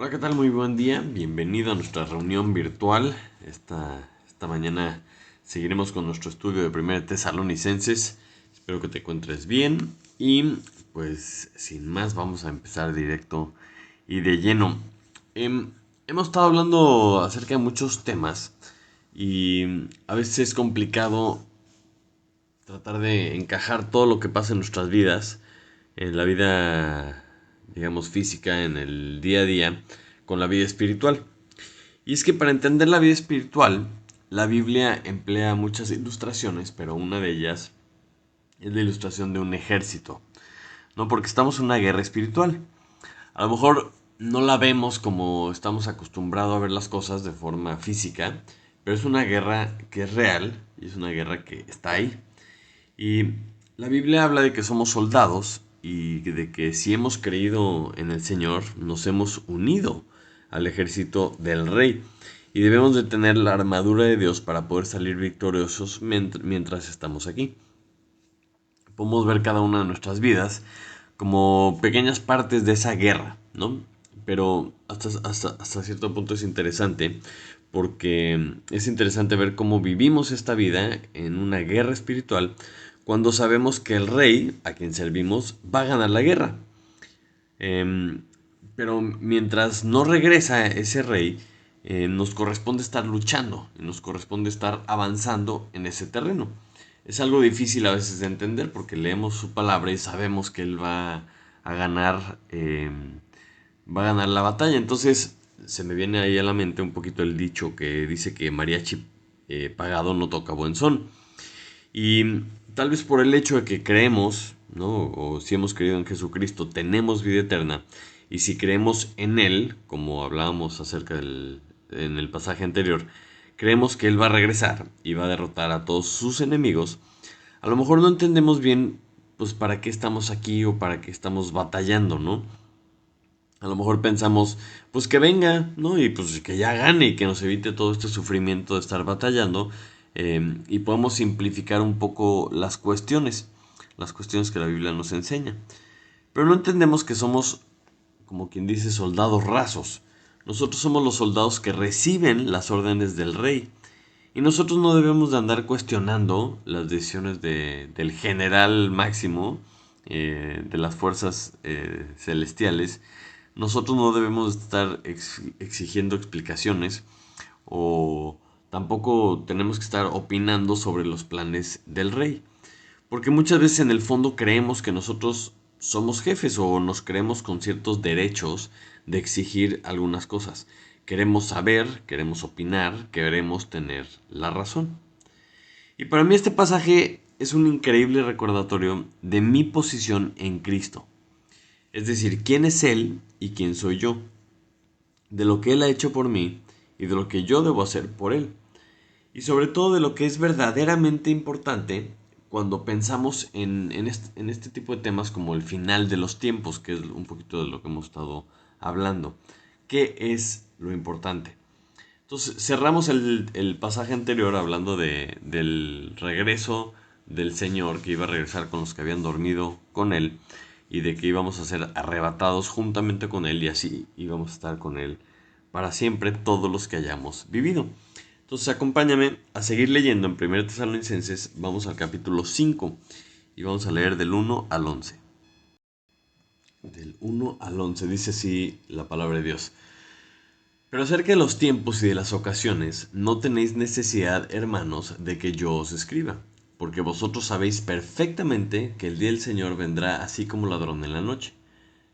Hola, ¿qué tal? Muy buen día. Bienvenido a nuestra reunión virtual. Esta mañana seguiremos con nuestro estudio de 1 Tesalonicenses. Espero que te encuentres bien. Y pues sin más vamos a empezar directo y de lleno. Hemos estado hablando acerca de muchos temas y a veces es complicado tratar de encajar todo lo que pasa en nuestras vidas, en la vida, digamos, física, en el día a día, con la vida espiritual. Y es que para entender la vida espiritual, la Biblia emplea muchas ilustraciones, pero una de ellas es la ilustración de un ejército, ¿no? Porque estamos en una guerra espiritual. A lo mejor no la vemos como estamos acostumbrados a ver las cosas de forma física, pero es una guerra que es real y es una guerra que está ahí. Y la Biblia habla de que somos soldados y de que si hemos creído en el Señor, nos hemos unido al ejército del Rey. Y debemos de tener la armadura de Dios para poder salir victoriosos mientras estamos aquí. Podemos ver cada una de nuestras vidas como pequeñas partes de esa guerra, ¿no? Pero hasta cierto punto es interesante porque es interesante ver cómo vivimos esta vida en una guerra espiritual cuando sabemos que el rey a quien servimos va a ganar la guerra. Em, pero mientras no regresa ese rey, nos corresponde estar luchando, nos corresponde estar avanzando en ese terreno. Es algo difícil a veces de entender porque leemos su palabra y sabemos que él va a ganar la batalla. Entonces se me viene ahí a la mente un poquito el dicho que dice que mariachi pagado no toca buen son. Y tal vez por el hecho de que creemos, ¿no? O si hemos creído en Jesucristo, tenemos vida eterna. Y si creemos en Él, como hablábamos en el pasaje anterior, creemos que Él va a regresar y va a derrotar a todos sus enemigos. A lo mejor no entendemos bien, pues, para qué estamos aquí o para qué estamos batallando, ¿no? A lo mejor pensamos, pues que venga, ¿no? Y pues que ya gane y que nos evite todo este sufrimiento de estar batallando. Y podemos simplificar un poco las cuestiones que la Biblia nos enseña. Pero no entendemos que somos, como quien dice, soldados rasos. Nosotros somos los soldados que reciben las órdenes del rey. Y nosotros no debemos de andar cuestionando las decisiones del general máximo de las fuerzas celestiales. Nosotros no debemos estar exigiendo explicaciones o tampoco tenemos que estar opinando sobre los planes del rey. Porque muchas veces en el fondo creemos que nosotros somos jefes o nos creemos con ciertos derechos de exigir algunas cosas. Queremos saber, queremos opinar, queremos tener la razón. Y para mí este pasaje es un increíble recordatorio de mi posición en Cristo. Es decir, quién es Él y quién soy yo. De lo que Él ha hecho por mí y de lo que yo debo hacer por Él. Y sobre todo de lo que es verdaderamente importante cuando pensamos en este tipo de temas como el final de los tiempos, que es un poquito de lo que hemos estado hablando. ¿Qué es lo importante? Entonces cerramos el pasaje anterior hablando del regreso del Señor, que iba a regresar con los que habían dormido con Él y de que íbamos a ser arrebatados juntamente con Él y así íbamos a estar con Él para siempre todos los que hayamos vivido. Entonces acompáñame a seguir leyendo en 1 Tesalonicenses, vamos al capítulo 5 y vamos a leer del 1 al 11. Del 1 al 11 dice así la palabra de Dios. Pero acerca de los tiempos y de las ocasiones, no tenéis necesidad, hermanos, de que yo os escriba, porque vosotros sabéis perfectamente que el día del Señor vendrá así como ladrón en la noche,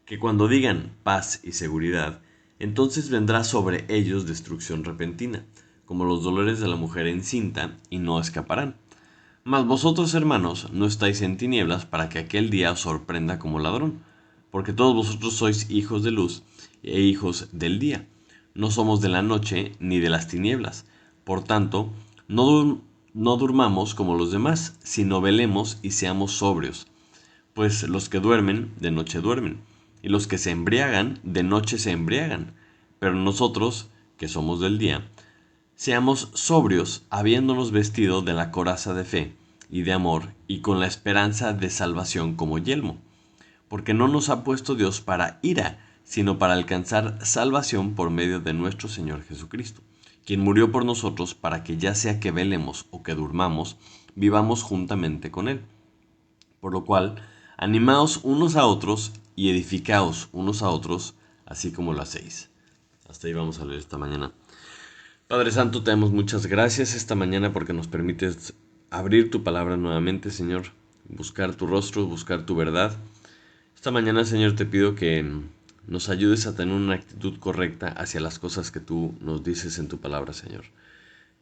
que cuando digan paz y seguridad, entonces vendrá sobre ellos destrucción repentina, como los dolores de la mujer encinta, y no escaparán. Mas vosotros, hermanos, no estáis en tinieblas para que aquel día os sorprenda como ladrón, porque todos vosotros sois hijos de luz e hijos del día. No somos de la noche ni de las tinieblas. Por tanto, no durmamos como los demás, sino velemos y seamos sobrios. Pues los que duermen, de noche duermen, y los que se embriagan, de noche se embriagan. Pero nosotros, que somos del día, seamos sobrios, habiéndonos vestido de la coraza de fe y de amor, y con la esperanza de salvación como yelmo. Porque no nos ha puesto Dios para ira, sino para alcanzar salvación por medio de nuestro Señor Jesucristo, quien murió por nosotros para que ya sea que velemos o que durmamos, vivamos juntamente con Él. Por lo cual, animaos unos a otros y edificaos unos a otros, así como lo hacéis. Hasta ahí vamos a leer esta mañana. Padre Santo, te damos muchas gracias esta mañana porque nos permites abrir tu palabra nuevamente, Señor, buscar tu rostro, buscar tu verdad. Esta mañana, Señor, te pido que nos ayudes a tener una actitud correcta hacia las cosas que tú nos dices en tu palabra, Señor.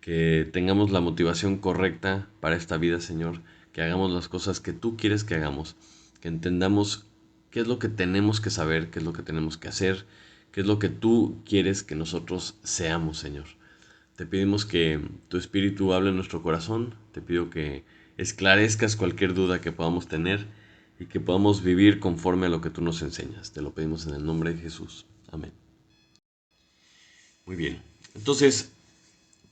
Que tengamos la motivación correcta para esta vida, Señor. Que hagamos las cosas que tú quieres que hagamos. Que entendamos qué es lo que tenemos que saber, qué es lo que tenemos que hacer, qué es lo que tú quieres que nosotros seamos, Señor. Te pedimos que tu Espíritu hable en nuestro corazón. Te pido que esclarezcas cualquier duda que podamos tener y que podamos vivir conforme a lo que tú nos enseñas. Te lo pedimos en el nombre de Jesús. Amén. Muy bien. Entonces,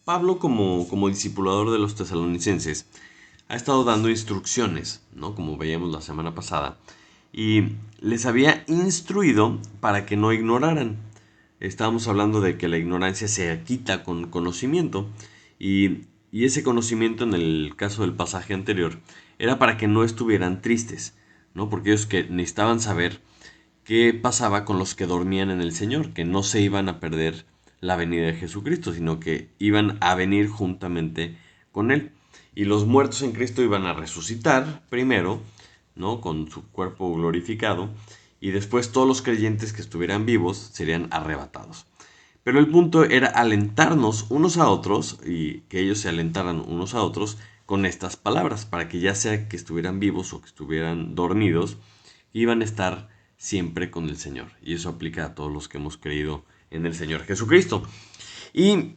Pablo, como discipulador de los tesalonicenses, ha estado dando instrucciones, ¿no? Como veíamos la semana pasada, y les había instruido para que no ignoraran. Estábamos hablando de que la ignorancia se quita con conocimiento, y ese conocimiento, en el caso del pasaje anterior, era para que no estuvieran tristes, ¿no? Porque ellos que necesitaban saber qué pasaba con los que dormían en el Señor, que no se iban a perder la venida de Jesucristo, sino que iban a venir juntamente con Él. Y los muertos en Cristo iban a resucitar primero, ¿no? Con su cuerpo glorificado, y después todos los creyentes que estuvieran vivos serían arrebatados. Pero el punto era alentarnos unos a otros y que ellos se alentaran unos a otros con estas palabras, para que ya sea que estuvieran vivos o que estuvieran dormidos, iban a estar siempre con el Señor. Y eso aplica a todos los que hemos creído en el Señor Jesucristo. Y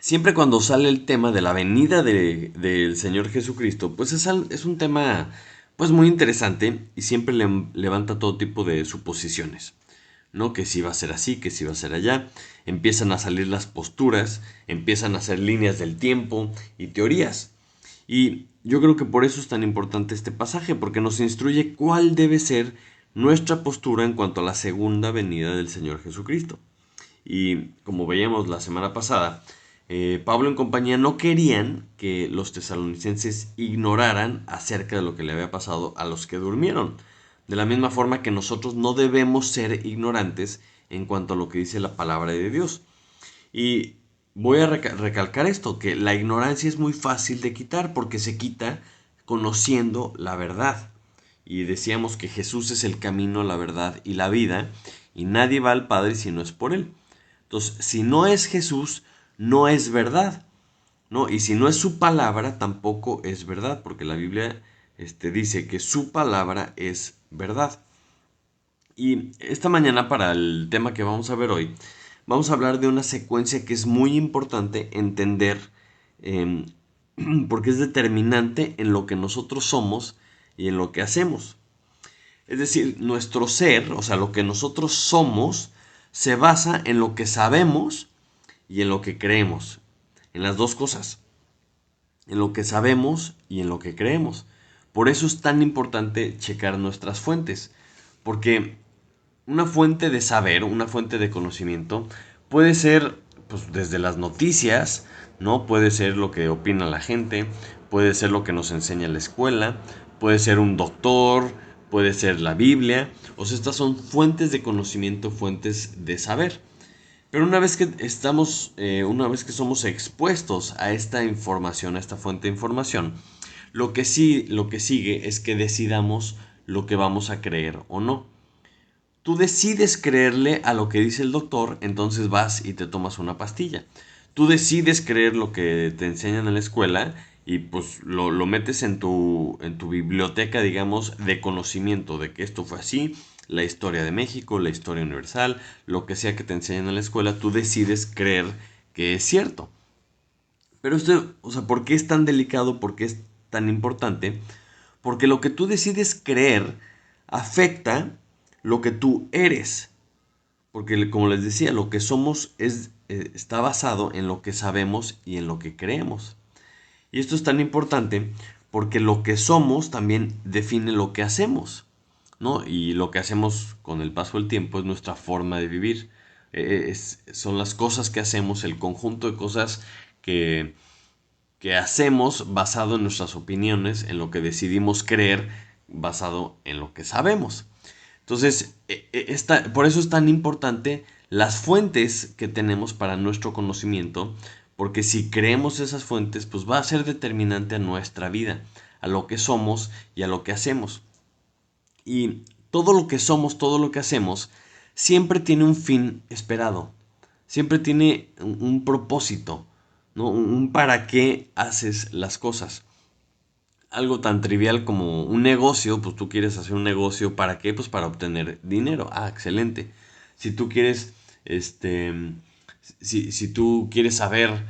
siempre cuando sale el tema de la venida del Señor Jesucristo, pues es un tema pues muy interesante y siempre levanta todo tipo de suposiciones. ¿No? Que si va a ser así, que si va a ser allá. Empiezan a salir las posturas, empiezan a hacer líneas del tiempo y teorías. Y yo creo que por eso es tan importante este pasaje, porque nos instruye cuál debe ser nuestra postura en cuanto a la segunda venida del Señor Jesucristo. Y como veíamos la semana pasada, Pablo en compañía no querían que los tesalonicenses ignoraran acerca de lo que le había pasado a los que durmieron. De la misma forma que nosotros no debemos ser ignorantes en cuanto a lo que dice la palabra de Dios. Y voy a recalcar esto, que la ignorancia es muy fácil de quitar porque se quita conociendo la verdad. Y decíamos que Jesús es el camino, la verdad y la vida, y nadie va al Padre si no es por Él. Entonces, si no es Jesús, no es verdad, ¿no? Y si no es su palabra, tampoco es verdad, porque la Biblia dice que su palabra es verdad. Y esta mañana, para el tema que vamos a ver hoy, vamos a hablar de una secuencia que es muy importante entender, eh, porque es determinante en lo que nosotros somos y en lo que hacemos. Es decir, nuestro ser, o sea, lo que nosotros somos, se basa en lo que sabemos y en lo que creemos. En las dos cosas. En lo que sabemos y en lo que creemos. Por eso es tan importante checar nuestras fuentes. Porque una fuente de saber, una fuente de conocimiento, puede ser pues, desde las noticias, ¿no? Puede ser lo que opina la gente, puede ser lo que nos enseña la escuela, puede ser un doctor, puede ser la Biblia. O sea, estas son fuentes de conocimiento, fuentes de saber. Pero una vez que somos expuestos a esta información, a esta fuente de información, lo que sigue es que decidamos lo que vamos a creer o no. Tú decides creerle a lo que dice el doctor, entonces vas y te tomas una pastilla. Tú decides creer lo que te enseñan en la escuela y pues lo metes en tu biblioteca, digamos, de conocimiento de que esto fue así, la historia de México, la historia universal, lo que sea que te enseñan en la escuela, tú decides creer que es cierto. Pero esto, o sea, ¿por qué es tan delicado? ¿Por qué es tan importante? Porque lo que tú decides creer afecta lo que tú eres. Porque como les decía, lo que somos está basado en lo que sabemos y en lo que creemos. Y esto es tan importante porque lo que somos también define lo que hacemos. ¿no? Y lo que hacemos con el paso del tiempo es nuestra forma de vivir. Son las cosas que hacemos, el conjunto de cosas que, que hacemos basado en nuestras opiniones, en lo que decidimos creer, basado en lo que sabemos. Entonces, por eso es tan importante las fuentes que tenemos para nuestro conocimiento, porque si creemos esas fuentes, pues va a ser determinante a nuestra vida, a lo que somos y a lo que hacemos. Y todo lo que somos, todo lo que hacemos, siempre tiene un fin esperado. Siempre tiene un propósito, ¿no? Un para qué haces las cosas. Algo tan trivial como un negocio, pues tú quieres hacer un negocio, ¿para qué? Pues para obtener dinero. Ah, excelente. Si tú quieres, este, si tú quieres saber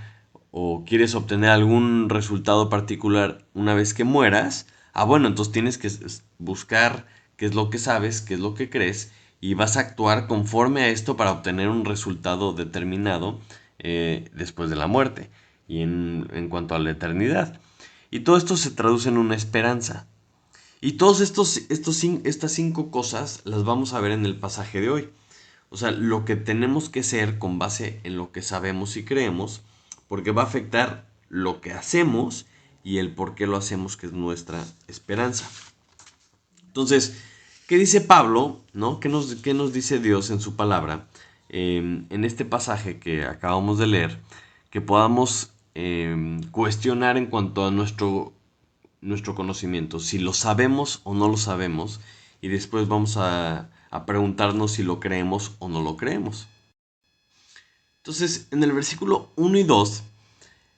o quieres obtener algún resultado particular una vez que mueras, ah, bueno, entonces tienes que buscar qué es lo que sabes, qué es lo que crees, y vas a actuar conforme a esto para obtener un resultado determinado después de la muerte y en cuanto a la eternidad. Y todo esto se traduce en una esperanza. Y todas estas 5 cosas las vamos a ver en el pasaje de hoy. O sea, lo que tenemos que ser con base en lo que sabemos y creemos, porque va a afectar lo que hacemos y el por qué lo hacemos, que es nuestra esperanza. Entonces, ¿qué dice Pablo? ¿No? Qué nos dice Dios en su palabra? En este pasaje que acabamos de leer, que podamos cuestionar en cuanto a nuestro conocimiento, si lo sabemos o no lo sabemos, y después vamos a preguntarnos si lo creemos o no lo creemos. Entonces, en el versículo 1 y 2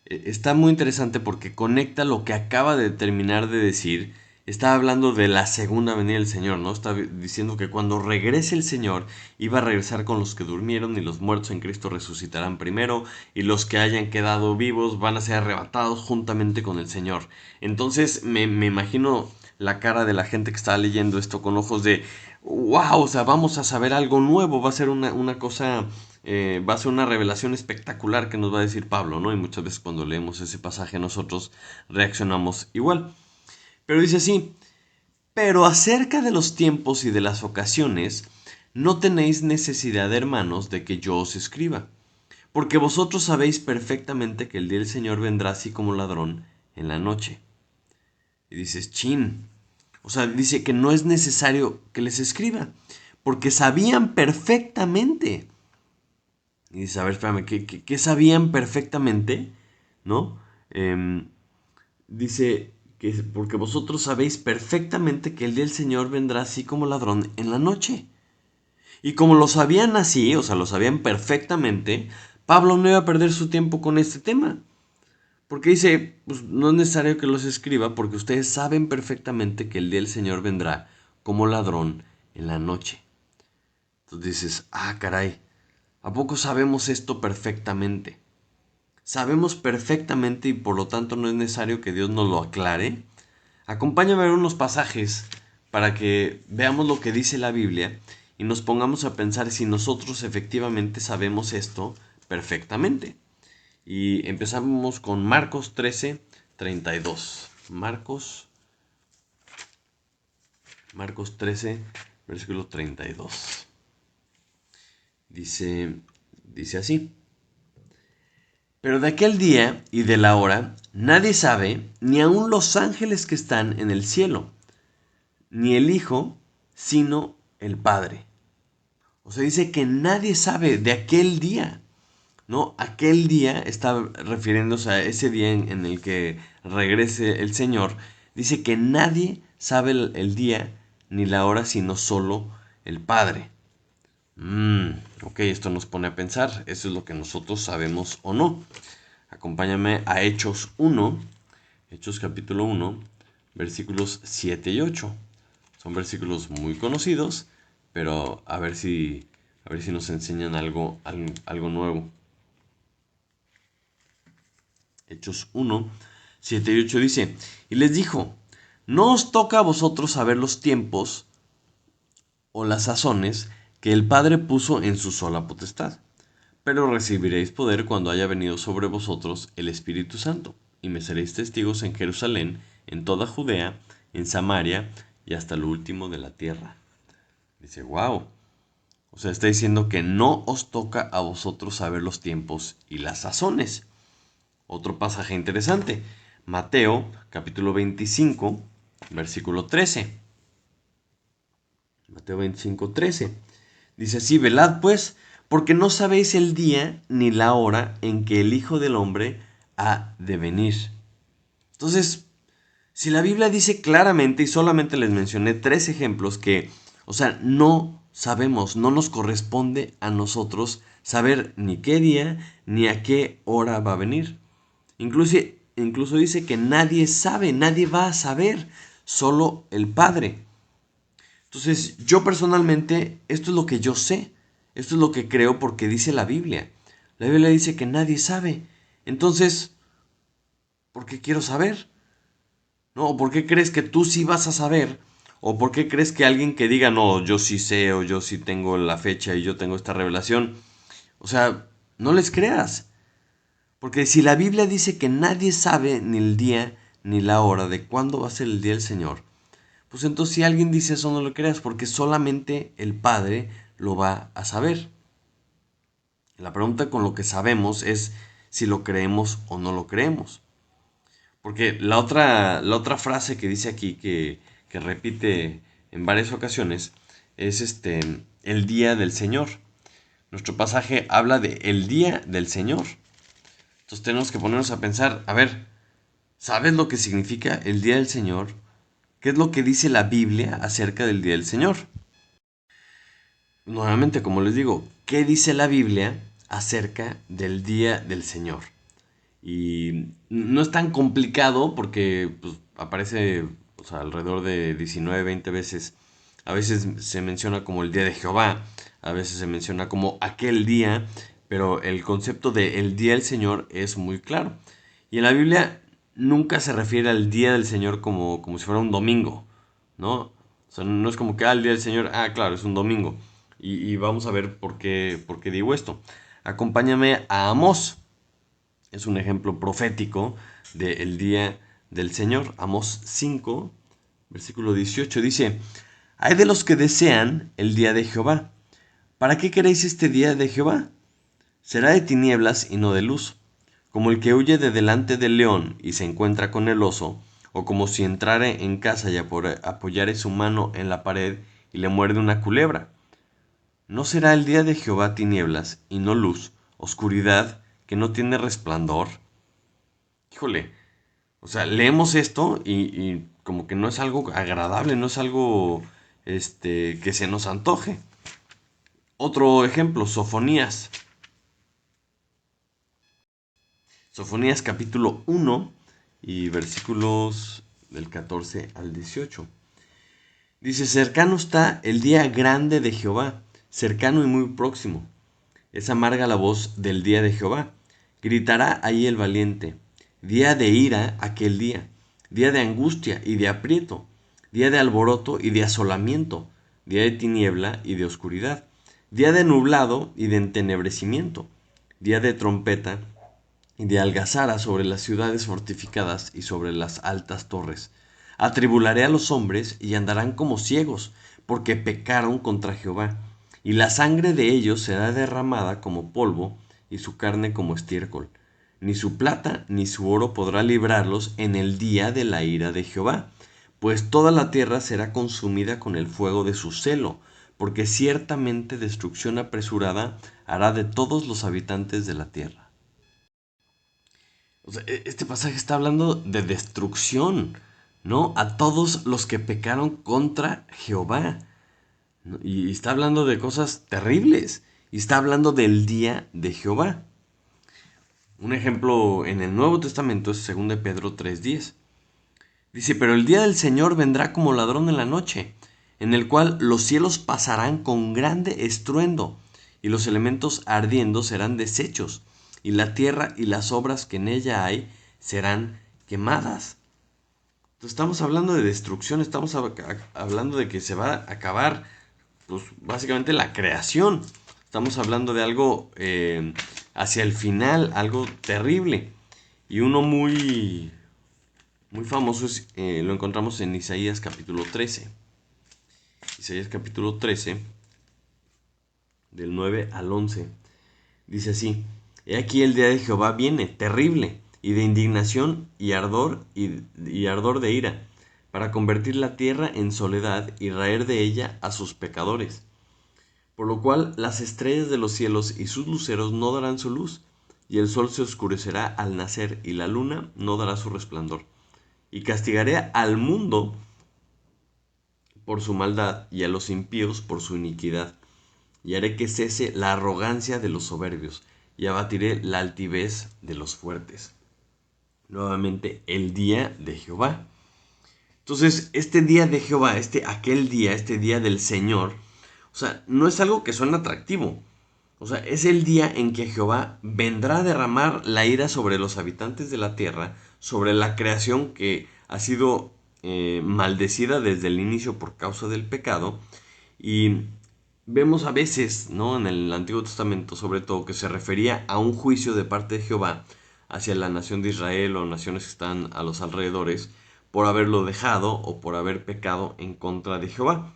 está muy interesante porque conecta lo que acaba de terminar de decir. Está hablando de la segunda venida del Señor, ¿no? Está diciendo que cuando regrese el Señor, iba a regresar con los que durmieron y los muertos en Cristo resucitarán primero y los que hayan quedado vivos van a ser arrebatados juntamente con el Señor. Entonces me imagino la cara de la gente que estaba leyendo esto con ojos de, wow, o sea, vamos a saber algo nuevo, va a ser una cosa, va a ser una revelación espectacular que nos va a decir Pablo, ¿no? Y muchas veces cuando leemos ese pasaje nosotros reaccionamos igual. Pero dice así, pero acerca de los tiempos y de las ocasiones, no tenéis necesidad, hermanos, de que yo os escriba, porque vosotros sabéis perfectamente que el día del Señor vendrá así como ladrón en la noche. Y dices, chin. O sea, dice que no es necesario que les escriba, porque sabían perfectamente. Y dice, a ver, espérame, ¿qué sabían perfectamente? ¿No? Dice que porque vosotros sabéis perfectamente que el día del Señor vendrá así como ladrón en la noche. Y como lo sabían así, o sea, lo sabían perfectamente, Pablo no iba a perder su tiempo con este tema. Porque dice, pues no es necesario que los escriba porque ustedes saben perfectamente que el día del Señor vendrá como ladrón en la noche. Entonces dices, ah, caray, ¿a poco sabemos esto perfectamente? ¿Sabemos perfectamente y por lo tanto no es necesario que Dios nos lo aclare? Acompáñame a ver unos pasajes para que veamos lo que dice la Biblia y nos pongamos a pensar si nosotros efectivamente sabemos esto perfectamente. Y empezamos con Marcos 13:32. Marcos 13, versículo 32. Dice así. Pero de aquel día y de la hora nadie sabe, ni aun los ángeles que están en el cielo, ni el Hijo, sino el Padre. O sea, dice que nadie sabe de aquel día, ¿no? Aquel día está refiriéndose a ese día en el que regrese el Señor. Dice que nadie sabe el día ni la hora, sino solo el Padre. Ok, esto nos pone a pensar. Eso es lo que nosotros sabemos o no. Acompáñame a Hechos 1, Hechos capítulo 1, versículos 7 y 8. Son versículos muy conocidos, pero a ver si nos enseñan algo nuevo. Hechos 1, 7 y 8 dice, y les dijo, no os toca a vosotros saber los tiempos o las sazones que el Padre puso en su sola potestad, pero recibiréis poder cuando haya venido sobre vosotros el Espíritu Santo, y me seréis testigos en Jerusalén, en toda Judea, en Samaria y hasta lo último de la tierra. Dice, wow. O sea, está diciendo que no os toca a vosotros saber los tiempos y las sazones. Otro pasaje interesante. Mateo, capítulo 25, versículo 13. Mateo 25, 13. Dice así, velad pues, porque no sabéis el día ni la hora en que el Hijo del Hombre ha de venir. Entonces, si la Biblia dice claramente, y solamente les mencioné tres ejemplos que, o sea, no sabemos, no nos corresponde a nosotros saber ni qué día ni a qué hora va a venir. Incluso dice que nadie sabe, nadie va a saber, solo el Padre. Entonces, yo personalmente, esto es lo que yo sé, esto es lo que creo porque dice la Biblia. La Biblia dice que nadie sabe. Entonces, ¿por qué quiero saber? ¿No? ¿O por qué crees que tú sí vas a saber? ¿O por qué crees que alguien que diga, no, yo sí sé, o yo sí tengo la fecha y yo tengo esta revelación? O sea, no les creas. Porque si la Biblia dice que nadie sabe ni el día ni la hora de cuándo va a ser el día del Señor, pues entonces si alguien dice eso no lo creas, porque solamente el Padre lo va a saber. La pregunta con lo que sabemos es si lo creemos o no lo creemos. Porque la otra frase que dice aquí, que repite en varias ocasiones, es el día del Señor. Nuestro pasaje habla de el día del Señor. Entonces tenemos que ponernos a pensar, a ver, ¿sabes lo que significa el día del Señor? ¿Qué es lo que dice la Biblia acerca del día del Señor? Nuevamente, como les digo, ¿qué dice la Biblia acerca del día del Señor? Y no es tan complicado porque pues, aparece, o sea, alrededor de 19, 20 veces. A veces se menciona como el día de Jehová, a veces se menciona como aquel día, pero el concepto de el día del Señor es muy claro. Y en la Biblia nunca se refiere al día del Señor como si fuera un domingo, ¿no? O sea, no es como que el día del Señor, claro, es un domingo. Y vamos a ver por qué digo esto. Acompáñame a Amós, es un ejemplo profético del día del Señor. Amós 5, versículo 18 dice, hay de los que desean el día de Jehová. ¿Para qué queréis este día de Jehová? Será de tinieblas y no de luz, como el que huye de delante del león y se encuentra con el oso, o como si entrare en casa y apoyare su mano en la pared y le muerde una culebra. ¿No será el día de Jehová tinieblas y no luz, oscuridad que no tiene resplandor? Híjole, o sea, leemos esto y como que no es algo agradable, no es algo que se nos antoje. Otro ejemplo, Sofonías. Sofonías capítulo 1 y versículos del 14 al 18. Dice, cercano está el día grande de Jehová, cercano y muy próximo. Es amarga la voz del día de Jehová. Gritará ahí el valiente. Día de ira aquel día. Día de angustia y de aprieto. Día de alboroto y de asolamiento. Día de tiniebla y de oscuridad. Día de nublado y de entenebrecimiento. Día de trompeta y de algazara sobre las ciudades fortificadas y sobre las altas torres. Atribularé a los hombres y andarán como ciegos, porque pecaron contra Jehová. Y la sangre de ellos será derramada como polvo, y su carne como estiércol. Ni su plata ni su oro podrá librarlos en el día de la ira de Jehová, pues toda la tierra será consumida con el fuego de su celo, porque ciertamente destrucción apresurada hará de todos los habitantes de la tierra. O sea, este pasaje está hablando de destrucción, ¿no? A todos los que pecaron contra Jehová, ¿no? Y está hablando de cosas terribles. Y está hablando del día de Jehová. Un ejemplo en el Nuevo Testamento es 2 de Pedro 3:10. Dice, pero el día del Señor vendrá como ladrón en la noche, en el cual los cielos pasarán con grande estruendo, y los elementos ardiendo serán deshechos, y la tierra y las obras que en ella hay serán quemadas. Entonces estamos hablando de destrucción, estamos hablando de que se va a acabar, pues básicamente la creación. Estamos hablando de algo hacia el final, algo terrible. Y uno muy famoso lo encontramos en Isaías capítulo 13. Isaías capítulo 13, del 9 al 11. Dice así: He aquí el día de Jehová viene, terrible, y de indignación y ardor de ira, para convertir la tierra en soledad y raer de ella a sus pecadores. Por lo cual las estrellas de los cielos y sus luceros no darán su luz, y el sol se oscurecerá al nacer, y la luna no dará su resplandor. Y castigaré al mundo por su maldad, y a los impíos por su iniquidad. Y haré que cese la arrogancia de los soberbios, y abatiré la altivez de los fuertes. Nuevamente, el día de Jehová. Entonces, este día de Jehová, este día del Señor, o sea, no es algo que suene atractivo. O sea, es el día en que Jehová vendrá a derramar la ira sobre los habitantes de la tierra, sobre la creación que ha sido maldecida desde el inicio por causa del pecado. Y vemos a veces, ¿no? En el Antiguo Testamento, sobre todo, que se refería a un juicio de parte de Jehová hacia la nación de Israel o naciones que están a los alrededores por haberlo dejado o por haber pecado en contra de Jehová.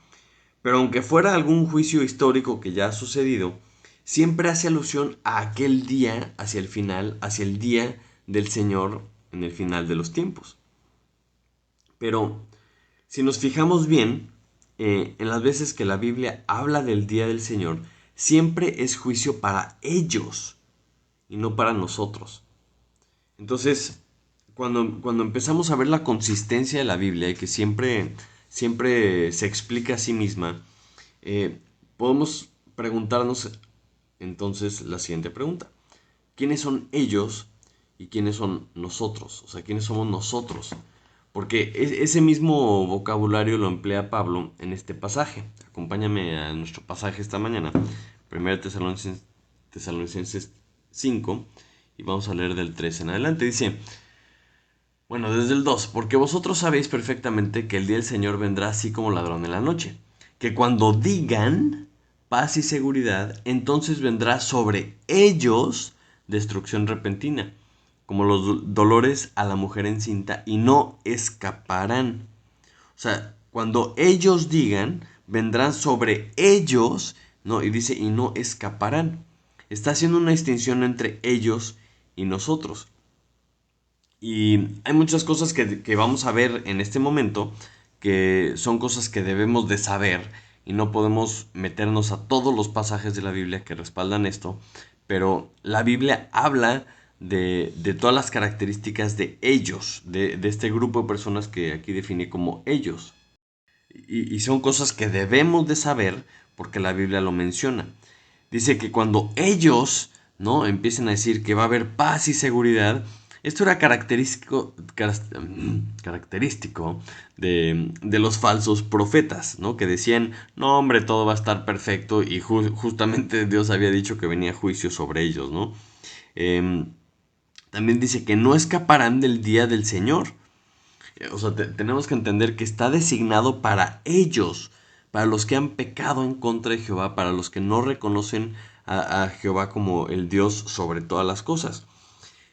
Pero aunque fuera algún juicio histórico que ya ha sucedido, siempre hace alusión a aquel día hacia el final, hacia el día del Señor en el final de los tiempos. Pero si nos fijamos bien, en las veces que la Biblia habla del día del Señor, siempre es juicio para ellos y no para nosotros. Entonces, cuando empezamos a ver la consistencia de la Biblia y que siempre se explica a sí misma, podemos preguntarnos entonces la siguiente pregunta: ¿quiénes son ellos y quiénes son nosotros? O sea, ¿quiénes somos nosotros? Porque ese mismo vocabulario lo emplea Pablo en este pasaje. Acompáñame a nuestro pasaje esta mañana, 1 Tesalonicenses 5, y vamos a leer del 3 en adelante. Dice, bueno, desde el 2: porque vosotros sabéis perfectamente que el día del Señor vendrá así como ladrón en la noche, que cuando digan paz y seguridad, entonces vendrá sobre ellos destrucción repentina, como los dolores a la mujer encinta, y no escaparán. O sea, cuando ellos digan, vendrán sobre ellos, ¿no? Y dice, y no escaparán. Está haciendo una distinción entre ellos y nosotros. Y hay muchas cosas que vamos a ver en este momento que son cosas que debemos de saber y no podemos meternos a todos los pasajes de la Biblia que respaldan esto, pero la Biblia habla de todas las características de ellos, de este grupo de personas que aquí define como ellos. Y son cosas que debemos de saber porque la Biblia lo menciona. Dice que cuando ellos, ¿no?, empiecen a decir que va a haber paz y seguridad, esto era característico de los falsos profetas, ¿no? Que decían, no hombre, todo va a estar perfecto, y justamente Dios había dicho que venía juicio sobre ellos, ¿no? También dice que no escaparán del día del Señor. O sea, tenemos que entender que está designado para ellos, para los que han pecado en contra de Jehová, para los que no reconocen a Jehová como el Dios sobre todas las cosas.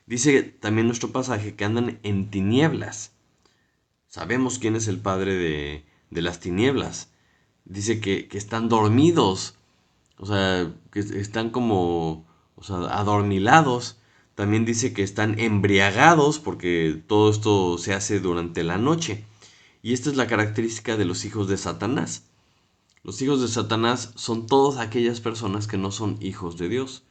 Dice también nuestro pasaje que andan en tinieblas. Sabemos quién es el padre de las tinieblas. Dice que están dormidos, o sea, que están como, o sea, adormilados. También dice que están embriagados porque todo esto se hace durante la noche. Y esta es la característica de los hijos de Satanás. Los hijos de Satanás son todas aquellas personas que no son hijos de Dios.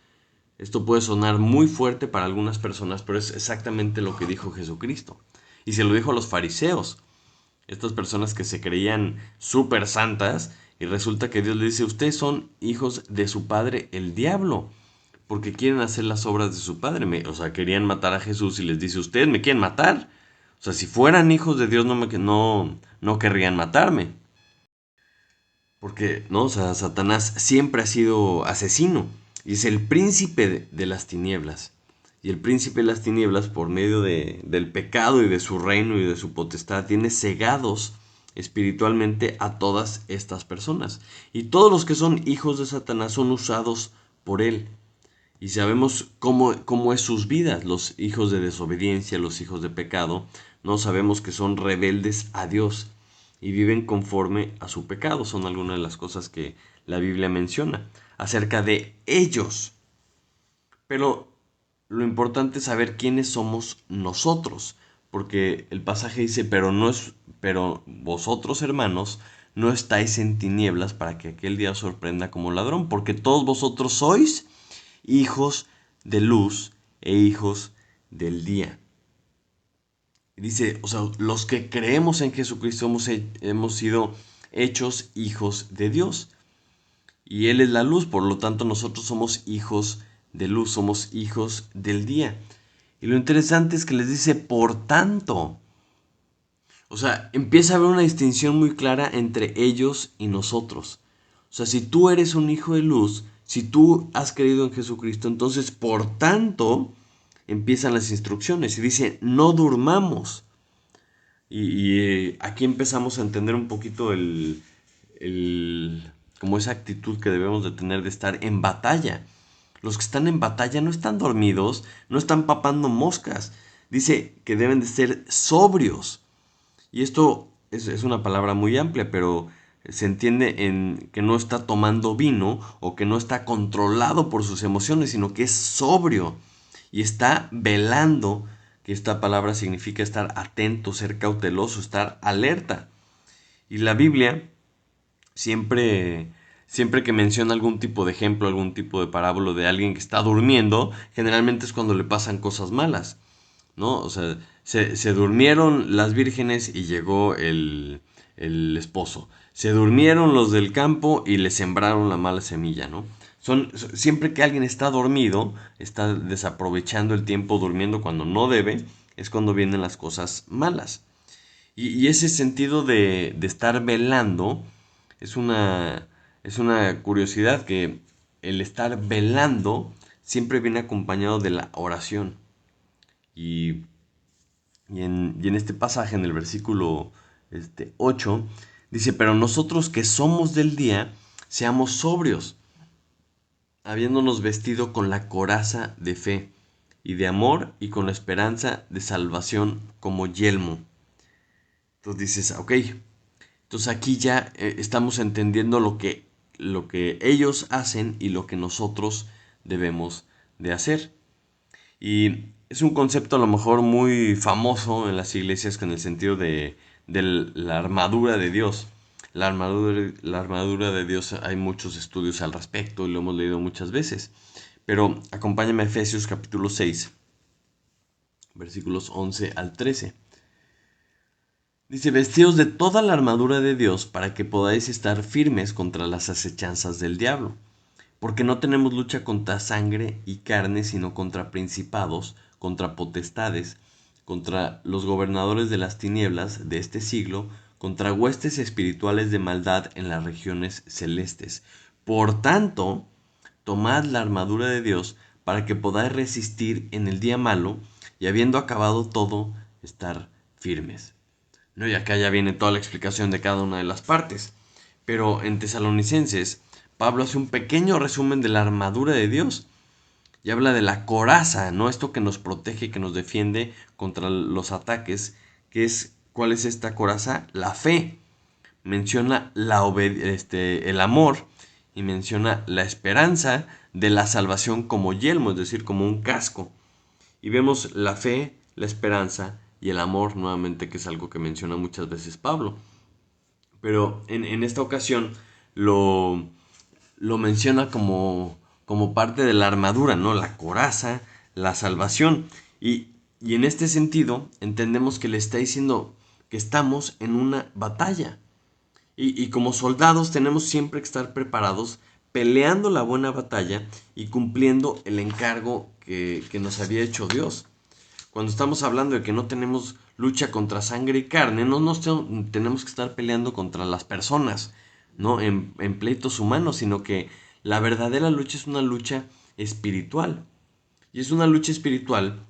Esto puede sonar muy fuerte para algunas personas, pero es exactamente lo que dijo Jesucristo. Y se lo dijo a los fariseos, estas personas que se creían súper santas, y resulta que Dios les dice, ustedes son hijos de su padre el diablo, porque quieren hacer las obras de su padre. O sea, querían matar a Jesús y les dice, ustedes me quieren matar. O sea, si fueran hijos de Dios no querrían matarme. Porque, ¿no? O sea, Satanás siempre ha sido asesino y es el príncipe de las tinieblas. Y el príncipe de las tinieblas, por medio del pecado y de su reino y de su potestad, tiene cegados espiritualmente a todas estas personas. Y todos los que son hijos de Satanás son usados por él. Y sabemos cómo es sus vidas, los hijos de desobediencia, los hijos de pecado, no sabemos que son rebeldes a Dios. y viven conforme a su pecado. Son algunas de las cosas que la Biblia menciona acerca de ellos. Pero lo importante es saber quiénes somos nosotros, porque el pasaje dice, pero vosotros, hermanos, no estáis en tinieblas para que aquel día os sorprenda como ladrón, porque todos vosotros sois hijos de luz e hijos del día. Dice, o sea, los que creemos en Jesucristo hemos sido hechos hijos de Dios. Y Él es la luz, por lo tanto nosotros somos hijos de luz, somos hijos del día. Y lo interesante es que les dice, por tanto. O sea, empieza a haber una distinción muy clara entre ellos y nosotros. O sea, si tú eres un hijo de luz, si tú has creído en Jesucristo, entonces, por tanto, empiezan las instrucciones y dice, no durmamos. Aquí empezamos a entender un poquito como esa actitud que debemos de tener de estar en batalla. Los que están en batalla no están dormidos, no están papando moscas. Dice que deben de ser sobrios. Y esto es una palabra muy amplia, pero se entiende en que no está tomando vino o que no está controlado por sus emociones, sino que es sobrio y está velando, que esta palabra significa estar atento, ser cauteloso, estar alerta. Y la Biblia siempre que menciona algún tipo de ejemplo, algún tipo de parábola de alguien que está durmiendo, generalmente es cuando le pasan cosas malas, ¿no? O sea, se durmieron las vírgenes y llegó el esposo. Se durmieron los del campo y le sembraron la mala semilla, ¿no? Siempre que alguien está dormido, está desaprovechando el tiempo durmiendo cuando no debe, es cuando vienen las cosas malas. Y ese sentido de estar velando es es una curiosidad que el estar velando siempre viene acompañado de la oración. Y, y en este pasaje, en el versículo 8, dice, pero nosotros que somos del día, seamos sobrios, habiéndonos vestido con la coraza de fe y de amor y con la esperanza de salvación como yelmo. Entonces dices, ok, entonces aquí ya estamos entendiendo lo que ellos hacen y lo que nosotros debemos de hacer. Y es un concepto a lo mejor muy famoso en las iglesias con el sentido de la armadura de Dios. La armadura de Dios, hay muchos estudios al respecto y lo hemos leído muchas veces. Pero acompáñame a Efesios capítulo 6, versículos 11 al 13. Dice, vestidos de toda la armadura de Dios para que podáis estar firmes contra las acechanzas del diablo. Porque no tenemos lucha contra sangre y carne, sino contra principados, contra potestades, contra los gobernadores de las tinieblas de este siglo, contra huestes espirituales de maldad en las regiones celestes. Por tanto, tomad la armadura de Dios para que podáis resistir en el día malo y habiendo acabado todo, estar firmes. No, y acá ya viene toda la explicación de cada una de las partes. Pero en Tesalonicenses, Pablo hace un pequeño resumen de la armadura de Dios y habla de la coraza, ¿no? Esto que nos protege, que nos defiende contra los ataques, ¿cuál es esta coraza? La fe. Menciona el amor y menciona la esperanza de la salvación como yelmo, es decir, como un casco. Y vemos la fe, la esperanza y el amor nuevamente, que es algo que menciona muchas veces Pablo. Pero en esta ocasión lo, lo menciona como parte de la armadura, ¿no? La coraza, la salvación. Y en este sentido entendemos que le está diciendo que estamos en una batalla. Y como soldados tenemos siempre que estar preparados, peleando la buena batalla y cumpliendo el encargo que nos había hecho Dios. Cuando estamos hablando de que no tenemos lucha contra sangre y carne, no nos tenemos que estar peleando contra las personas, ¿no? En pleitos humanos, sino que la verdadera lucha es una lucha espiritual. Y es una lucha espiritual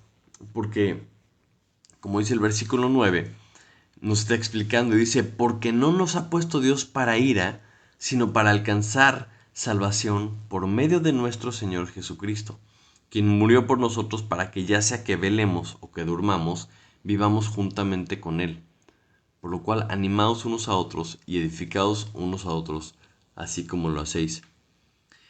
porque, como dice el versículo 9, nos está explicando y dice, porque no nos ha puesto Dios para ira, sino para alcanzar salvación por medio de nuestro Señor Jesucristo, quien murió por nosotros para que ya sea que velemos o que durmamos, vivamos juntamente con Él. Por lo cual, animaos unos a otros y edificaos unos a otros, así como lo hacéis.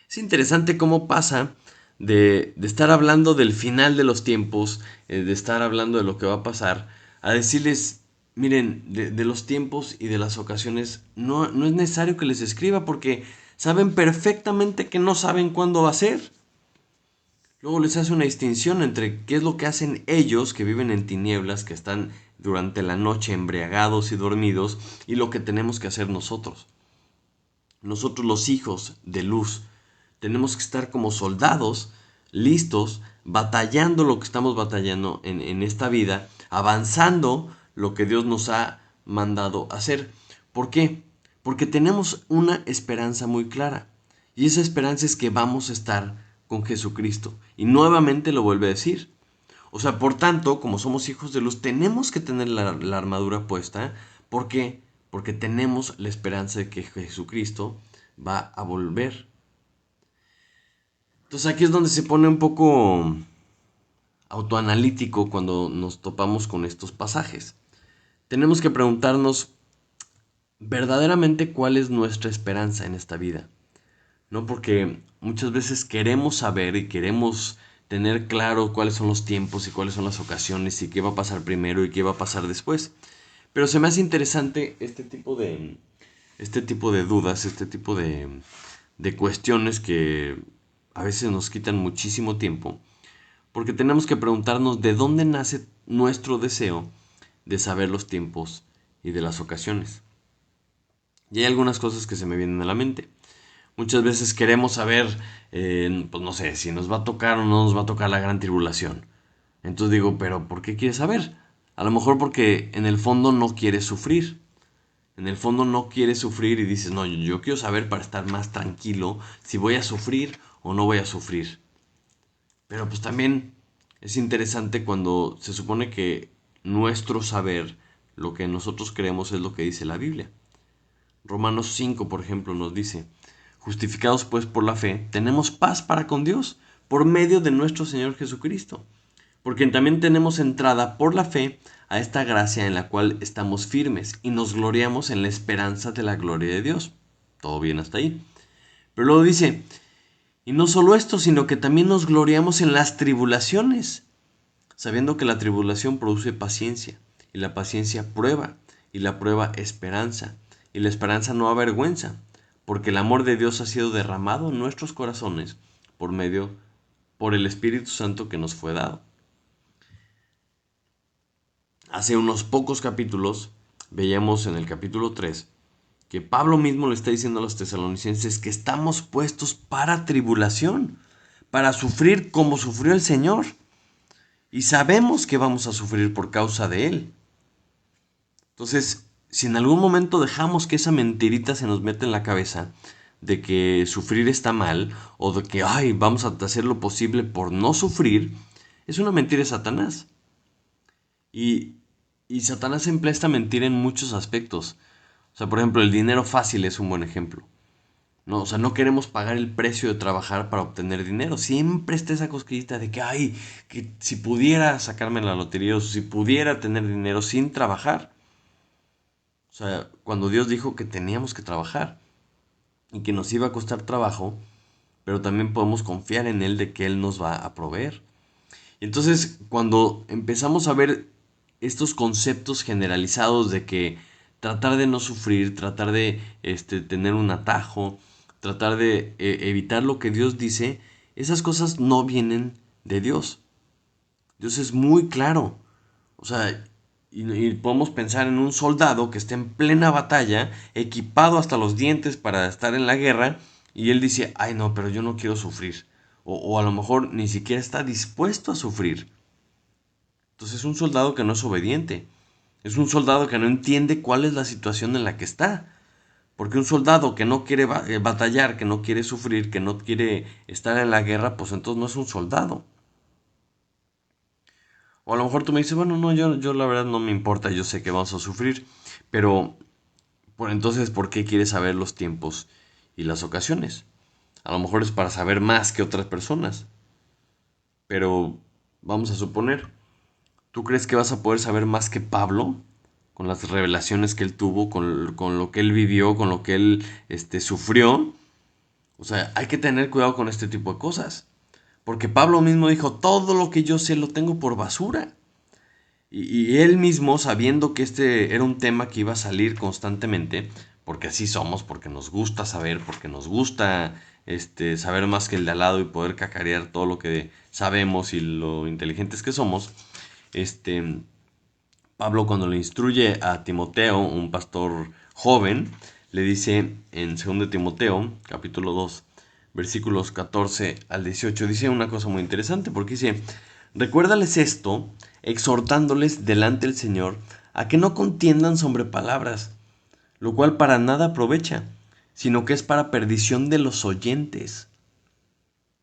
Es interesante cómo pasa de estar hablando del final de los tiempos, de estar hablando de lo que va a pasar, a decirles, miren, de los tiempos y de las ocasiones, no es necesario que les escriba porque saben perfectamente que no saben cuándo va a ser. Luego les hace una distinción entre qué es lo que hacen ellos, que viven en tinieblas, que están durante la noche embriagados y dormidos, y lo que tenemos que hacer nosotros. Nosotros los hijos de luz tenemos que estar como soldados, listos, batallando lo que estamos batallando en esta vida, avanzando lo que Dios nos ha mandado hacer. ¿Por qué? Porque tenemos una esperanza muy clara. Y esa esperanza es que vamos a estar con Jesucristo. Y nuevamente lo vuelve a decir. O sea, por tanto, como somos hijos de luz, tenemos que tener la armadura puesta. ¿Por qué? Porque tenemos la esperanza de que Jesucristo va a volver. Entonces aquí es donde se pone un poco autoanalítico cuando nos topamos con estos pasajes. Tenemos que preguntarnos verdaderamente cuál es nuestra esperanza en esta vida. ¿No? Porque muchas veces queremos saber y queremos tener claro cuáles son los tiempos y cuáles son las ocasiones y qué va a pasar primero y qué va a pasar después. Pero se me hace interesante este tipo de dudas, este tipo de cuestiones que a veces nos quitan muchísimo tiempo, porque tenemos que preguntarnos de dónde nace nuestro deseo de saber los tiempos y de las ocasiones. Y hay algunas cosas que se me vienen a la mente. Muchas veces queremos saber, pues no sé, si nos va a tocar o no nos va a tocar la gran tribulación. Entonces digo, pero ¿por qué quieres saber? A lo mejor porque en el fondo no quieres sufrir. En el fondo no quieres sufrir y dices, no, yo quiero saber para estar más tranquilo si voy a sufrir o no voy a sufrir. Pero pues también es interesante cuando se supone que nuestro saber, lo que nosotros creemos es lo que dice la Biblia. Romanos 5, por ejemplo, nos dice, justificados pues por la fe, tenemos paz para con Dios por medio de nuestro Señor Jesucristo, porque también tenemos entrada por la fe a esta gracia en la cual estamos firmes y nos gloriamos en la esperanza de la gloria de Dios. Todo bien hasta ahí. Pero luego dice, y no solo esto, sino que también nos gloriamos en las tribulaciones, sabiendo que la tribulación produce paciencia, y la paciencia prueba, y la prueba esperanza, y la esperanza no avergüenza, porque el amor de Dios ha sido derramado en nuestros corazones por el Espíritu Santo que nos fue dado. Hace unos pocos capítulos veíamos en el capítulo 3 que Pablo mismo le está diciendo a los tesalonicenses que estamos puestos para tribulación, para sufrir como sufrió el Señor. Y sabemos que vamos a sufrir por causa de Él. Entonces, si en algún momento dejamos que esa mentirita se nos mete en la cabeza de que sufrir está mal o de que, ay, vamos a hacer lo posible por no sufrir, es una mentira de Satanás. Y, y Satanás emplea esta mentira en muchos aspectos. O sea, por ejemplo, el dinero fácil es un buen ejemplo. No, o sea, no queremos pagar el precio de trabajar para obtener dinero. Siempre está esa cosquillita de que, ay, que si pudiera sacarme la lotería o si pudiera tener dinero sin trabajar. O sea, cuando Dios dijo que teníamos que trabajar y que nos iba a costar trabajo, pero también podemos confiar en Él de que Él nos va a proveer. Y entonces, cuando empezamos a ver estos conceptos generalizados de que tratar de no sufrir, tratar de tener un atajo, tratar de evitar lo que Dios dice, esas cosas no vienen de Dios. Dios es muy claro. O sea, y podemos pensar en un soldado que está en plena batalla, equipado hasta los dientes para estar en la guerra, y él dice, ay no, pero yo no quiero sufrir. O a lo mejor ni siquiera está dispuesto a sufrir. Entonces es un soldado que no es obediente. Es un soldado que no entiende cuál es la situación en la que está. Porque un soldado que no quiere batallar, que no quiere sufrir, que no quiere estar en la guerra, pues entonces no es un soldado. O a lo mejor tú me dices, bueno, no, yo la verdad no me importa, yo sé que vamos a sufrir. Pero, entonces, ¿por qué quieres saber los tiempos y las ocasiones? A lo mejor es para saber más que otras personas. Pero, vamos a suponer, ¿tú crees que vas a poder saber más que Pablo con las revelaciones que él tuvo, con lo que él vivió, con lo que él sufrió. O sea, hay que tener cuidado con este tipo de cosas. Porque Pablo mismo dijo, todo lo que yo sé lo tengo por basura. Y él mismo, sabiendo que este era un tema que iba a salir constantemente, porque así somos, porque nos gusta saber, porque nos gusta saber más que el de al lado y poder cacarear todo lo que sabemos y lo inteligentes que somos, este, Pablo cuando le instruye a Timoteo, un pastor joven, le dice en 2 Timoteo, capítulo 2, versículos 14 al 18, dice una cosa muy interesante, porque dice, recuérdales esto, exhortándoles delante del Señor, a que no contiendan sobre palabras, lo cual para nada aprovecha, sino que es para perdición de los oyentes.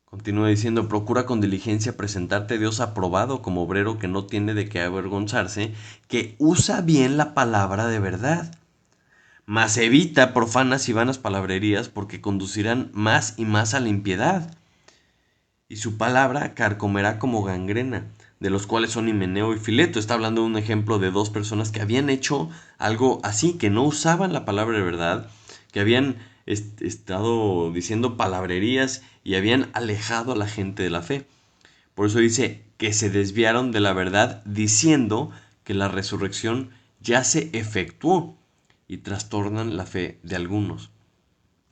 Continúa diciendo, procura con diligencia presentarte a Dios aprobado como obrero que no tiene de qué avergonzarse, que usa bien la palabra de verdad. Mas evita profanas y vanas palabrerías porque conducirán más y más a la impiedad. Y su palabra carcomerá como gangrena, de los cuales son Himeneo y Fileto. Está hablando de un ejemplo de dos personas que habían hecho algo así, que no usaban la palabra de verdad, que habían estado diciendo palabrerías y habían alejado a la gente de la fe. Por eso dice que se desviaron de la verdad diciendo que la resurrección ya se efectuó y trastornan la fe de algunos.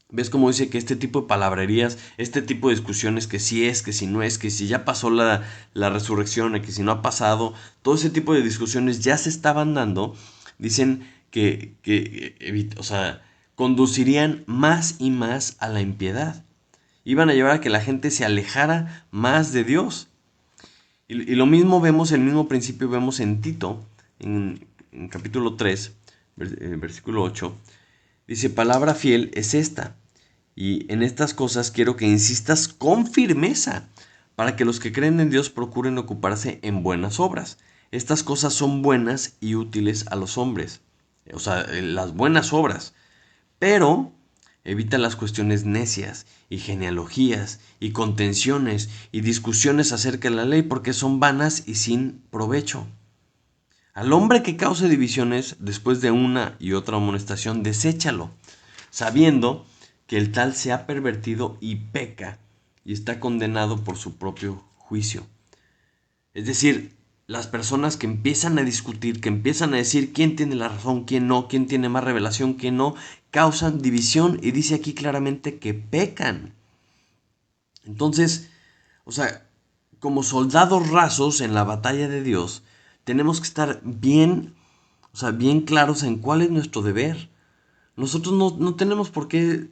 ¿Ves cómo dice que este tipo de palabrerías, este tipo de discusiones, que si es, que si no es, que si ya pasó la resurrección, que si no ha pasado, todo ese tipo de discusiones ya se estaban dando, dicen o sea, conducirían más y más a la impiedad. Iban a llevar a que la gente se alejara más de Dios. Y lo mismo vemos, el mismo principio vemos en Tito, en capítulo 3, versículo 8. Dice, palabra fiel es esta, y en estas cosas quiero que insistas con firmeza, para que los que creen en Dios procuren ocuparse en buenas obras. Estas cosas son buenas y útiles a los hombres, o sea, las buenas obras, pero evita las cuestiones necias y genealogías y contenciones y discusiones acerca de la ley, porque son vanas y sin provecho. Al hombre que cause divisiones después de una y otra amonestación, deséchalo, sabiendo que el tal se ha pervertido y peca y está condenado por su propio juicio. Es decir, las personas que empiezan a discutir, que empiezan a decir quién tiene la razón, quién no, quién tiene más revelación, quién no, causan división y dice aquí claramente que pecan. Entonces, o sea, como soldados rasos en la batalla de Dios, tenemos que estar bien, o sea, bien claros en cuál es nuestro deber. Nosotros no tenemos por qué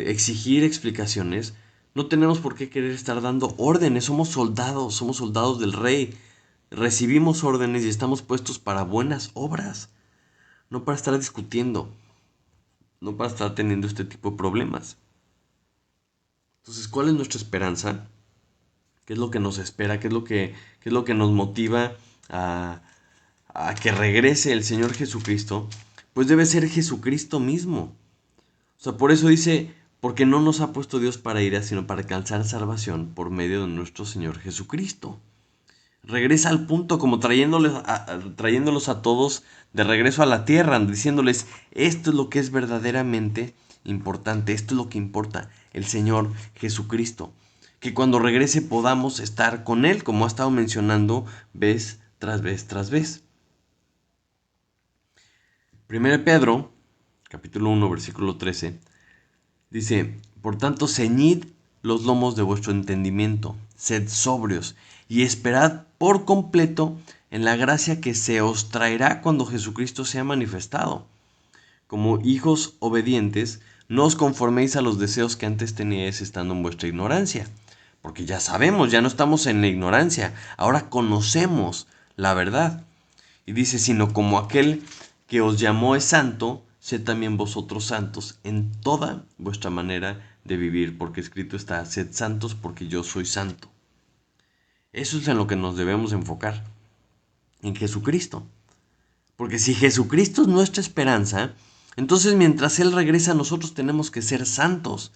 exigir explicaciones, no tenemos por qué querer estar dando órdenes, somos soldados del rey, recibimos órdenes y estamos puestos para buenas obras, no para estar discutiendo, no para estar teniendo este tipo de problemas. Entonces, ¿cuál es nuestra esperanza? ¿Qué es lo que nos espera? ¿Qué es lo que nos motiva a, a que regrese el Señor Jesucristo? Pues debe ser Jesucristo mismo. O sea, por eso dice, porque no nos ha puesto Dios para ira, sino para alcanzar salvación por medio de nuestro Señor Jesucristo. Regresa al punto como trayéndolos a todos de regreso a la tierra, diciéndoles, esto es lo que es verdaderamente importante, esto es lo que importa, el Señor Jesucristo. Que cuando regrese podamos estar con Él, como ha estado mencionando vez tras vez tras vez. 1 Pedro, capítulo 1, versículo 13. Dice, por tanto, ceñid los lomos de vuestro entendimiento, sed sobrios y esperad por completo en la gracia que se os traerá cuando Jesucristo sea manifestado. Como hijos obedientes, no os conforméis a los deseos que antes teníais estando en vuestra ignorancia, porque ya sabemos, ya no estamos en la ignorancia, ahora conocemos la verdad. Y dice, sino como aquel que os llamó es santo, sed también vosotros santos en toda vuestra manera de vivir, porque escrito está, sed santos porque yo soy santo. Eso es en lo que nos debemos enfocar, en Jesucristo. Porque si Jesucristo es nuestra esperanza, entonces mientras Él regresa nosotros tenemos que ser santos.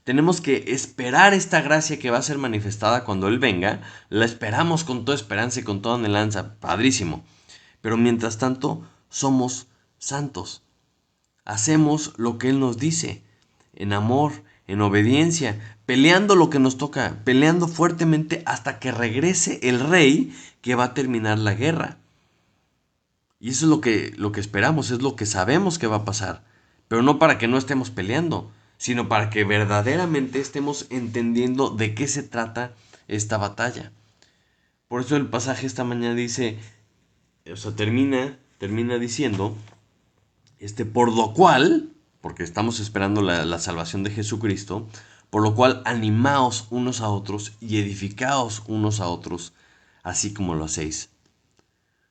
Tenemos que esperar esta gracia que va a ser manifestada cuando Él venga. La esperamos con toda esperanza y con toda anhelanza. Padrísimo. Pero mientras tanto, somos santos. Hacemos lo que Él nos dice, en amor, en obediencia, peleando lo que nos toca, peleando fuertemente hasta que regrese el rey que va a terminar la guerra. Y eso es lo que esperamos, es lo que sabemos que va a pasar. Pero no para que no estemos peleando, sino para que verdaderamente estemos entendiendo de qué se trata esta batalla. Por eso el pasaje esta mañana dice, o sea, termina diciendo, por lo cual, porque estamos esperando la salvación de Jesucristo, por lo cual animaos unos a otros y edificaos unos a otros, así como lo hacéis.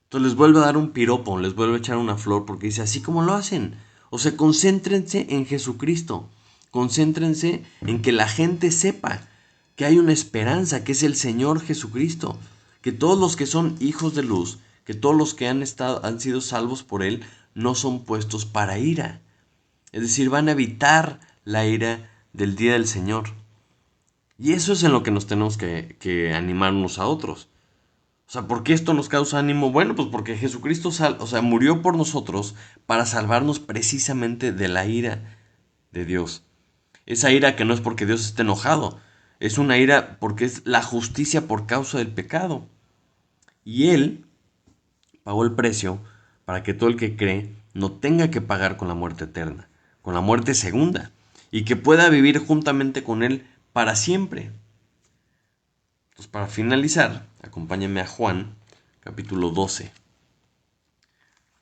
Entonces les vuelve a dar un piropo, les vuelve a echar una flor, porque dice, así como lo hacen. O sea, concéntrense en Jesucristo. Concéntrense en que la gente sepa que hay una esperanza, que es el Señor Jesucristo. Que todos los que son hijos de luz, que todos los que han sido salvos por Él, no son puestos para ira. Es decir, van a evitar la ira del día del Señor. Y eso es en lo que nos tenemos que animar unos a otros. O sea, ¿por qué esto nos causa ánimo? Bueno, pues porque Jesucristo murió por nosotros para salvarnos precisamente de la ira de Dios. Esa ira que no es porque Dios esté enojado, es una ira porque es la justicia por causa del pecado. Y Él pagó el precio para que todo el que cree no tenga que pagar con la muerte eterna, con la muerte segunda, y que pueda vivir juntamente con Él para siempre. Entonces, para finalizar, acompáñame a Juan, capítulo 12.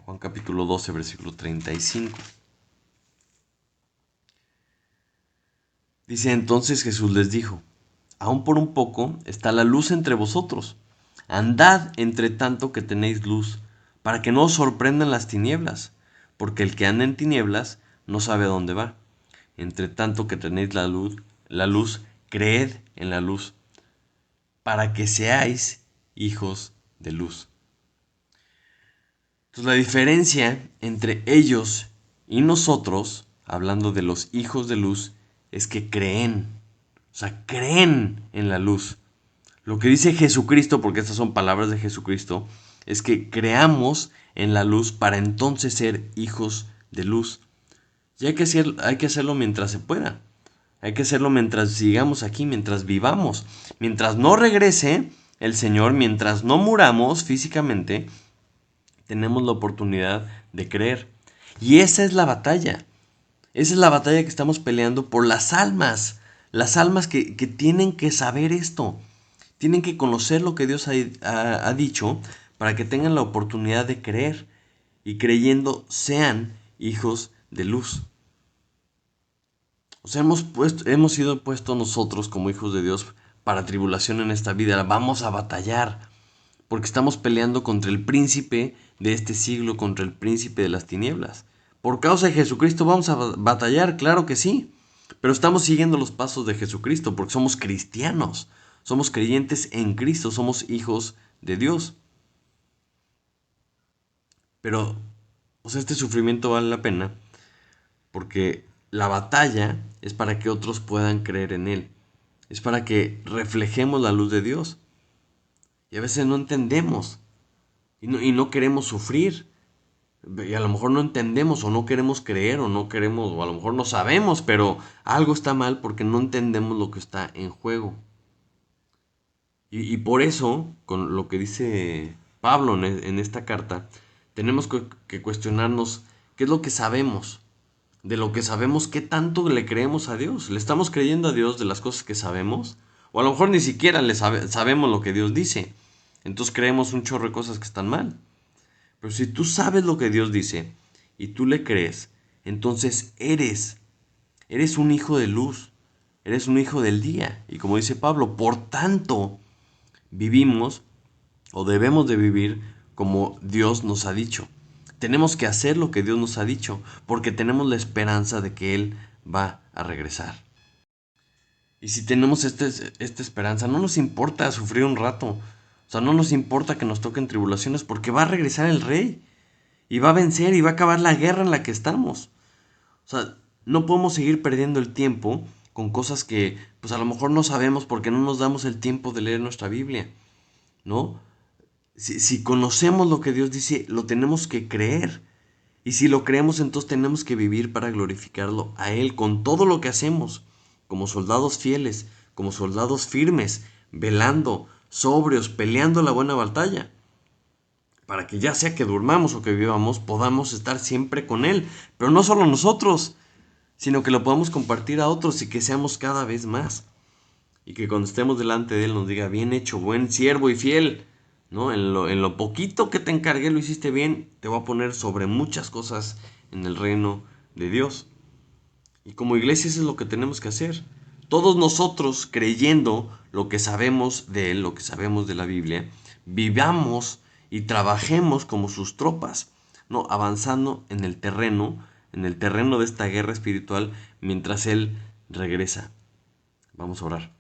Juan capítulo 12, versículo 35. Dice, entonces Jesús les dijo, aún por un poco está la luz entre vosotros. Andad entre tanto que tenéis luz, para que no os sorprendan las tinieblas, porque el que anda en tinieblas no sabe a dónde va. Entre tanto que tenéis la luz, creed en la luz, para que seáis hijos de luz. Entonces la diferencia entre ellos y nosotros, hablando de los hijos de luz, es que creen. O sea, creen en la luz. Lo que dice Jesucristo, porque estas son palabras de Jesucristo, es que creamos en la luz para entonces ser hijos de luz. Y hay que hacerlo mientras se pueda. Hay que hacerlo mientras sigamos aquí, mientras vivamos. Mientras no regrese el Señor, mientras no muramos físicamente, tenemos la oportunidad de creer. Y esa es la batalla. Esa es la batalla que estamos peleando por las almas. Las almas que tienen que saber esto. Tienen que conocer lo que Dios ha dicho para que tengan la oportunidad de creer. Y creyendo sean hijos de luz. O sea, hemos sido puestos nosotros como hijos de Dios para tribulación en esta vida. Vamos a batallar. Porque estamos peleando contra el príncipe de este siglo, contra el príncipe de las tinieblas. Por causa de Jesucristo vamos a batallar, claro que sí. Pero estamos siguiendo los pasos de Jesucristo porque somos cristianos. Somos creyentes en Cristo, somos hijos de Dios. Pero, o sea, este sufrimiento vale la pena porque la batalla es para que otros puedan creer en Él. Es para que reflejemos la luz de Dios. Y a veces no entendemos. Y no queremos sufrir. Y a lo mejor no entendemos o no queremos creer o no queremos o a lo mejor no sabemos, pero algo está mal porque no entendemos lo que está en juego. Y por eso, con lo que dice Pablo en esta carta, tenemos que cuestionarnos qué es lo que sabemos. De lo que sabemos, qué tanto le creemos a Dios. ¿Le estamos creyendo a Dios de las cosas que sabemos? O a lo mejor ni siquiera sabemos lo que Dios dice. Entonces creemos un chorro de cosas que están mal. Pero si tú sabes lo que Dios dice y tú le crees, entonces eres un hijo de luz, eres un hijo del día. Y como dice Pablo, por tanto, vivimos o debemos de vivir como Dios nos ha dicho. Tenemos que hacer lo que Dios nos ha dicho, porque tenemos la esperanza de que Él va a regresar. Y si tenemos esta esperanza, no nos importa sufrir un rato. O sea, no nos importa que nos toquen tribulaciones, porque va a regresar el Rey. Y va a vencer y va a acabar la guerra en la que estamos. O sea, no podemos seguir perdiendo el tiempo con cosas que pues a lo mejor no sabemos porque no nos damos el tiempo de leer nuestra Biblia, ¿no? Si conocemos lo que Dios dice, lo tenemos que creer. Y si lo creemos, entonces tenemos que vivir para glorificarlo a Él con todo lo que hacemos, como soldados fieles, como soldados firmes, velando, sobrios, peleando la buena batalla, para que ya sea que durmamos o que vivamos, podamos estar siempre con Él. Pero no solo nosotros, sino que lo podamos compartir a otros y que seamos cada vez más. Y que cuando estemos delante de Él nos diga, bien hecho, buen siervo y fiel, ¿no? En lo poquito que te encargué lo hiciste bien, te voy a poner sobre muchas cosas en el reino de Dios. Y como iglesia eso es lo que tenemos que hacer. Todos nosotros, creyendo lo que sabemos de Él, lo que sabemos de la Biblia, vivamos y trabajemos como sus tropas, ¿no? Avanzando en el terreno de esta guerra espiritual, mientras Él regresa. Vamos a orar.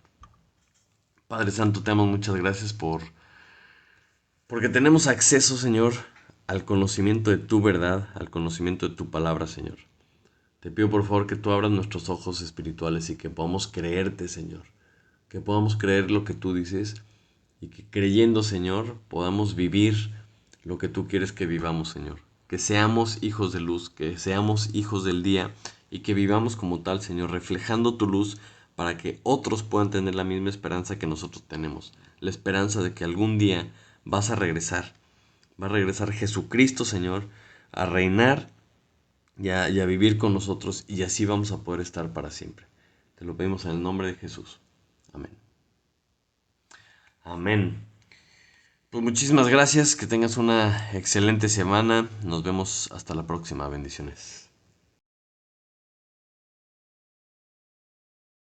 Padre Santo, te damos muchas gracias porque tenemos acceso, Señor, al conocimiento de tu verdad, al conocimiento de tu palabra, Señor. Te pido por favor que tú abras nuestros ojos espirituales y que podamos creerte, Señor. Que podamos creer lo que tú dices y que creyendo, Señor, podamos vivir lo que tú quieres que vivamos, Señor. Que seamos hijos de luz, que seamos hijos del día y que vivamos como tal, Señor, reflejando tu luz para que otros puedan tener la misma esperanza que nosotros tenemos. La esperanza de que algún día vas a regresar. Va a regresar Jesucristo, Señor, a reinar y a vivir con nosotros y así vamos a poder estar para siempre. Te lo pedimos en el nombre de Jesús. Amén. Amén. Pues muchísimas gracias, que tengas una excelente semana. Nos vemos hasta la próxima. Bendiciones.